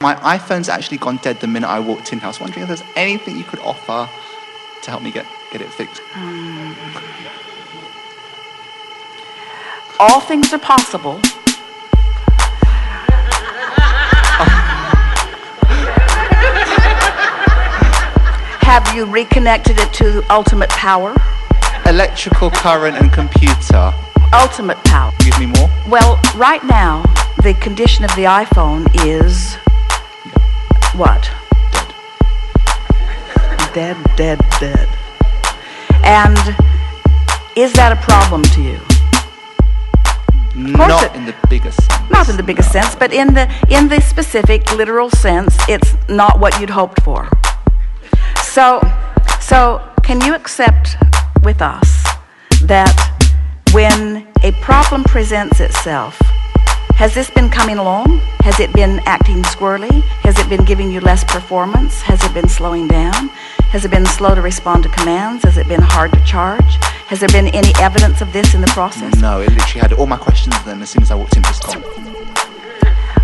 My iPhone's actually gone dead the minute I walked in. I was wondering if there's anything you could offer to help me get it fixed. All things are possible. Have you reconnected it to ultimate power? Electrical current and computer. Ultimate power. Give me more. Well, right now, the condition of the iPhone is what? Dead. Dead. And is that a problem to you? Not in the biggest sense. Not in the biggest sense, but in the specific, literal sense, it's not what you'd hoped for. So can you accept with us that when a problem presents itself, has this been coming along? Has it been acting squirrely? Has it been giving you less performance? Has it been slowing down? Has it been slow to respond to commands? Has it been hard to charge? Has there been any evidence of this in the process? No, it literally had all my questions then as soon as I walked into this call.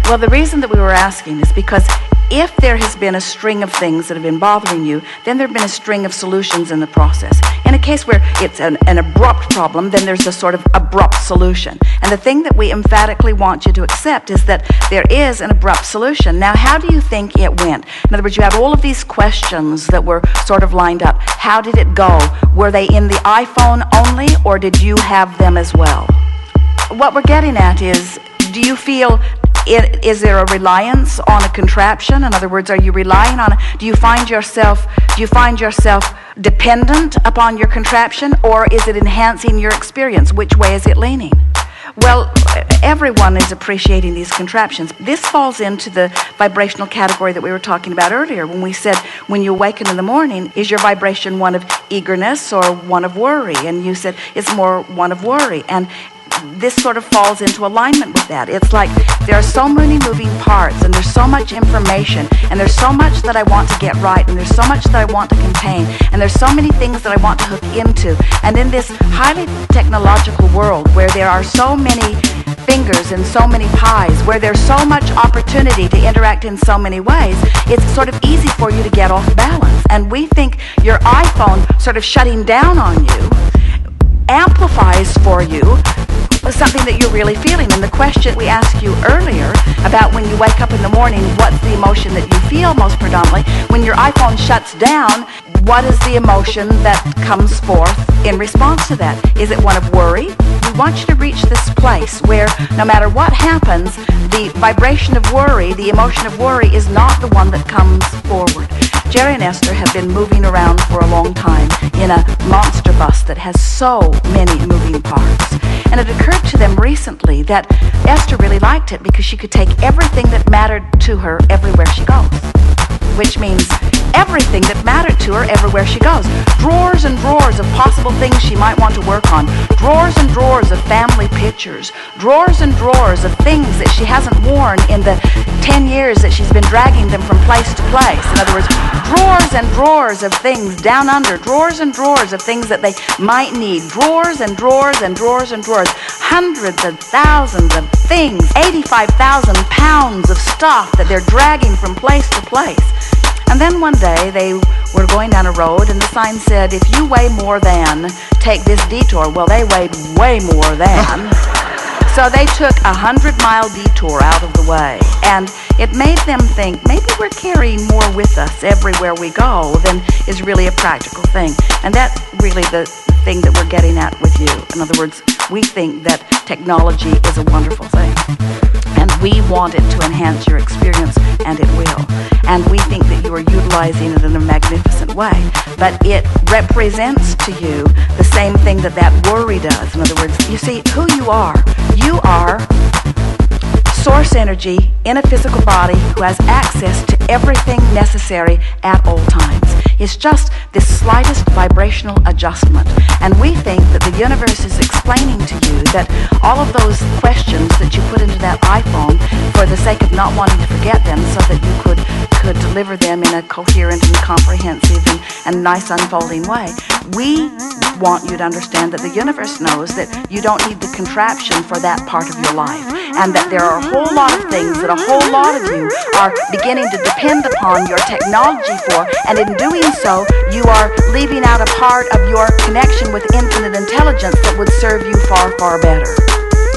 Well, the reason that we were asking is because if there has been a string of things that have been bothering you, then there have been a string of solutions in the process. In a case where it's an abrupt problem, then there's a sort of abrupt solution. And the thing that we emphatically want you to accept is that there is an abrupt solution. Now, how do you think it went? In other words, you had all of these questions that were sort of lined up. How did it go? Were they in the iPhone only, or did you have them as well? What we're getting at is, do you feel... Is there a reliance on a contraption? In other words, are you relying on do you find yourself dependent upon your contraption, or is it enhancing your experience? Which way is it leaning? Well, everyone is appreciating these contraptions. This falls into the vibrational category that we were talking about earlier when we said when you awaken in the morning, is your vibration one of eagerness or one of worry? And you said it's more one of worry. And this sort of falls into alignment with that. It's like there are so many moving parts, and there's so much information, and there's so much that I want to get right, and there's so much that I want to contain, and there's so many things that I want to hook into. And in this highly technological world where there are so many fingers and so many pies, where there's so much opportunity to interact in so many ways, it's sort of easy for you to get off balance. And we think your iPhone sort of shutting down on you amplifies for you something that you're really feeling. And the question we asked you earlier about when you wake up in the morning, what's the emotion that you feel most predominantly? When your iPhone shuts down, what is the emotion that comes forth in response to that? Is it one of worry? We want you to reach this place where no matter what happens, the vibration of worry, the emotion of worry is not the one that comes forward. Jerry and Esther have been moving around for a long time in a monster bus that has so many moving parts. And it occurred to them recently that Esther really liked it because she could take everything that mattered to her everywhere she goes. Which means everything that mattered to her everywhere she goes. Drawers and drawers of possible things she might want to work on. Drawers and drawers of family pictures. Drawers and drawers of things that she hasn't worn in the 10 years that she's been dragging them from place to place. In other words, drawers and drawers of things down under. Drawers and drawers of things that they might need. Drawers and drawers and drawers and drawers. Hundreds of thousands of things. 85,000 pounds of stuff that they're dragging from place to place. And then one day they were going down a road and the sign said, if you weigh more than, take this detour. Well, they weighed way more than. So they took a 100-mile detour out of the way. And it made them think, maybe we're carrying more with us everywhere we go than is really a practical thing. And that's really the thing that we're getting at with you. In other words, we think that technology is a wonderful thing. And we want it to enhance your experience, and it will. And we think that you are utilizing it in a magnificent way. But it represents to you the same thing that worry does. In other words, you see, who you are source energy in a physical body who has access to everything necessary at all times. It's just this slightest vibrational adjustment. And we think that the universe is explaining to you that all of those questions that you put into that iPhone for the sake of not wanting to forget them so that you could could deliver them in a coherent and comprehensive and nice unfolding way. We want you to understand that the universe knows that you don't need the contraption for that part of your life, and that there are a whole lot of things that a whole lot of you are beginning to depend upon your technology for, and in doing so, you are leaving out a part of your connection with infinite intelligence that would serve you far, far better.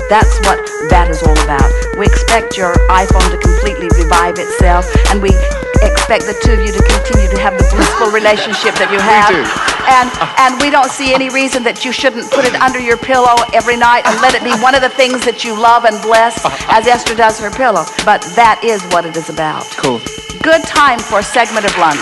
That's what that is all about. We expect your iPhone to completely revive itself, and we expect the two of you to continue to have the blissful relationship that you have. We do. And we don't see any reason that you shouldn't put it under your pillow every night and let it be one of the things that you love and bless, as Esther does her pillow. But that is what it is about. Cool. Good time for a segment of lunch.